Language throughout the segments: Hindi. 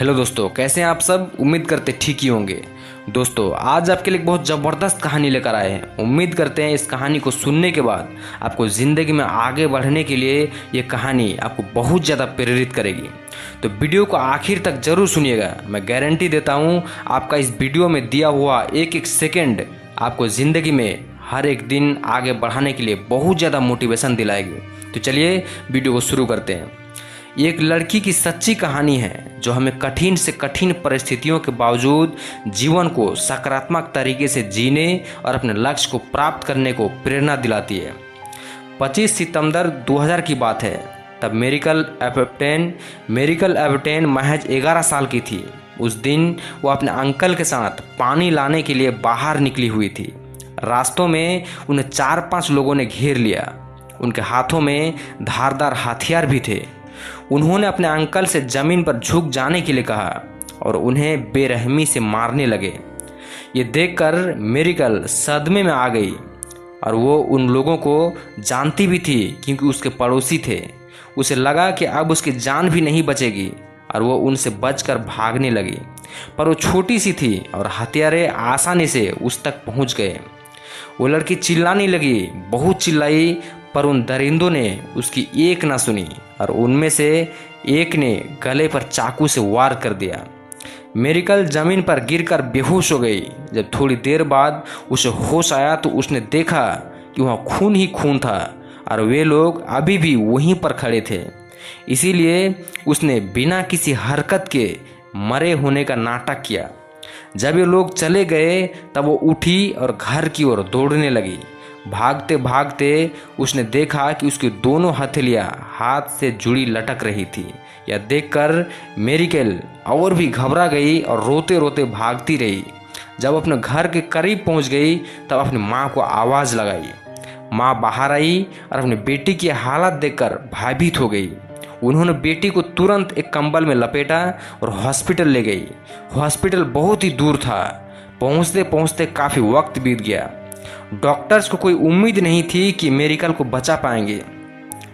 हेलो दोस्तों, कैसे हैं आप सब। उम्मीद करते ठीक ही होंगे। दोस्तों, आज आपके लिए एक बहुत ज़बरदस्त कहानी लेकर आए हैं। उम्मीद करते हैं इस कहानी को सुनने के बाद आपको ज़िंदगी में आगे बढ़ने के लिए ये कहानी आपको बहुत ज़्यादा प्रेरित करेगी। तो वीडियो को आखिर तक ज़रूर सुनिएगा। मैं गारंटी देता हूँ आपका इस वीडियो में दिया हुआ एक एक सेकेंड आपको ज़िंदगी में हर एक दिन आगे बढ़ाने के लिए बहुत ज़्यादा मोटिवेशन दिलाएगी। तो चलिए वीडियो को शुरू करते हैं। ये एक लड़की की सच्ची कहानी है जो हमें कठिन से कठिन परिस्थितियों के बावजूद जीवन को सकारात्मक तरीके से जीने और अपने लक्ष्य को प्राप्त करने को प्रेरणा दिलाती है। 25 सितंबर 2000 की बात है। तब मेरिकल एबर्टेन महज 11 साल की थी। उस दिन वो अपने अंकल के साथ पानी लाने के लिए बाहर निकली हुई थी। रास्तों में उन्हें 4-5 लोगों ने घेर लिया। उनके हाथों में धारदार हथियार भी थे। उन्होंने अपने अंकल से जमीन पर झुक जाने के लिए कहा और उन्हें बेरहमी से मारने लगे। ये देखकर मेरिकल सदमे में आ गई और वो उन लोगों को जानती भी थी क्योंकि उसके पड़ोसी थे। उसे लगा कि अब उसकी जान भी नहीं बचेगी और वो उनसे बचकर भागने लगी, पर वो छोटी सी थी और हथियारे आसानी से उस तक पहुंच गए। वो लड़की चिल्लाने लगी, बहुत चिल्लाई, पर उन दरिंदों ने उसकी एक ना सुनी और उनमें से एक ने गले पर चाकू से वार कर दिया। मेरिकल जमीन पर गिरकर बेहोश हो गई। जब थोड़ी देर बाद उसे होश आया तो उसने देखा कि वहाँ खून ही खून था और वे लोग अभी भी वहीं पर खड़े थे। इसीलिए उसने बिना किसी हरकत के मरे होने का नाटक किया। जब ये लोग चले गए तब वो उठी और घर की ओर दौड़ने लगी। भागते भागते उसने देखा कि उसकी दोनों हथेलियां हाथ से जुड़ी लटक रही थी। यह देखकर मेरिकल और भी घबरा गई और रोते रोते भागती रही। जब अपने घर के करीब पहुंच गई तब अपनी माँ को आवाज़ लगाई। माँ बाहर आई और अपनी बेटी की हालत देखकर भयभीत हो गई। उन्होंने बेटी को तुरंत एक कंबल में लपेटा और हॉस्पिटल ले गई। हॉस्पिटल बहुत ही दूर था। पहुंचते पहुंचते काफ़ी वक्त बीत गया। डॉक्टर्स को कोई उम्मीद नहीं थी कि मेरिकल को बचा पाएंगे,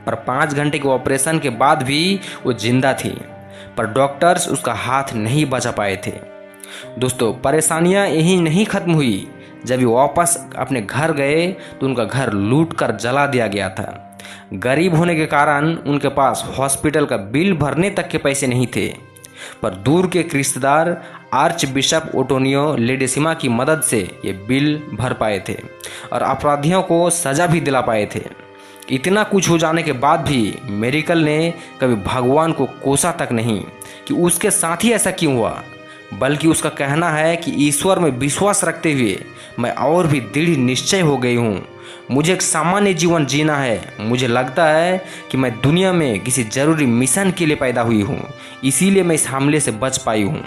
पर 5 घंटे के ऑपरेशन के बाद भी वो जिंदा थी, पर डॉक्टर्स उसका हाथ नहीं बचा पाए थे। दोस्तों, परेशानियां यही नहीं खत्म हुई। जब वो वापस अपने घर गए तो उनका घर लूट कर जला दिया गया था। गरीब होने के कारण उनके पास हॉस्पिटल का बिल भरने तक के पैसे नहीं थे, पर दूर के एक रिश्तेदार आर्च बिशप ओटोनियो लेडेसिमा की मदद से ये बिल भर पाए थे और अपराधियों को सजा भी दिला पाए थे। इतना कुछ हो जाने के बाद भी मेरिकल ने कभी भगवान को कोसा तक नहीं कि उसके साथ ही ऐसा क्यों हुआ, बल्कि उसका कहना है कि ईश्वर में विश्वास रखते हुए मैं और भी दृढ़ निश्चय हो गई हूँ। मुझे एक सामान्य जीवन जीना है। मुझे लगता है कि मैं दुनिया में किसी जरूरी मिशन के लिए पैदा हुई हूँ, इसीलिए मैं इस हमले से बच पाई हूँ।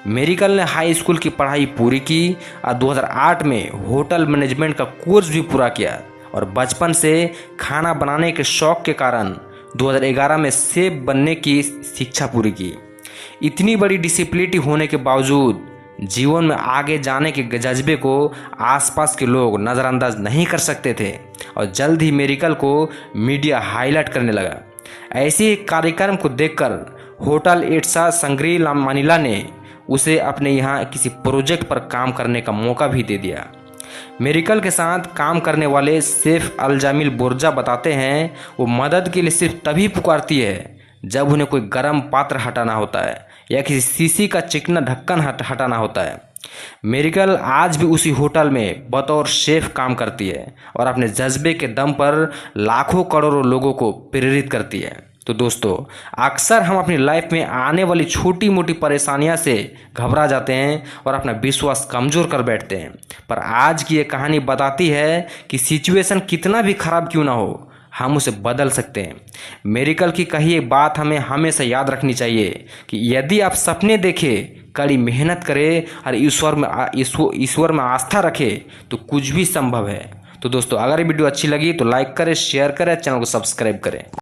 मेरिकल ने हाई स्कूल की पढ़ाई पूरी की और 2008 में होटल मैनेजमेंट का कोर्स भी पूरा किया और बचपन से खाना बनाने के शौक के कारण 2011 में शेफ बनने की शिक्षा पूरी की। इतनी बड़ी डिसिप्लिटी होने के बावजूद जीवन में आगे जाने के जज्बे को आसपास के लोग नज़रअंदाज नहीं कर सकते थे और जल्द ही मेरिकल को मीडिया हाईलाइट करने लगा। ऐसे एक कार्यक्रम को देखकर होटल एट्सा संग्री मनीला ने उसे अपने यहाँ किसी प्रोजेक्ट पर काम करने का मौका भी दे दिया। मेरिकल के साथ काम करने वाले शेफ अल-जामिल बोर्जा बताते हैं वो मदद के लिए सिर्फ तभी पुकारती है जब उन्हें कोई गर्म पात्र हटाना होता है या किसी शीशी का चिकना ढक्कन हटाना होता है। मेरिकल आज भी उसी होटल में बतौर शेफ काम करती है और अपने जज्बे के दम पर लाखों करोड़ों लोगों को प्रेरित करती है। तो दोस्तों, अक्सर हम अपनी लाइफ में आने वाली छोटी मोटी परेशानियां से घबरा जाते हैं और अपना विश्वास कमज़ोर कर बैठते हैं, पर आज की ये कहानी बताती है कि सिचुएशन कितना भी खराब क्यों ना हो, हम उसे बदल सकते हैं। मेरिकल की कही एक बात हमें हमेशा याद रखनी चाहिए कि यदि आप सपने देखें, कड़ी मेहनत करें और ईश्वर में आस्था रखें तो कुछ भी संभव है। तो दोस्तों, अगर ये वीडियो अच्छी लगी तो लाइक करें, शेयर करें, चैनल को सब्सक्राइब करें।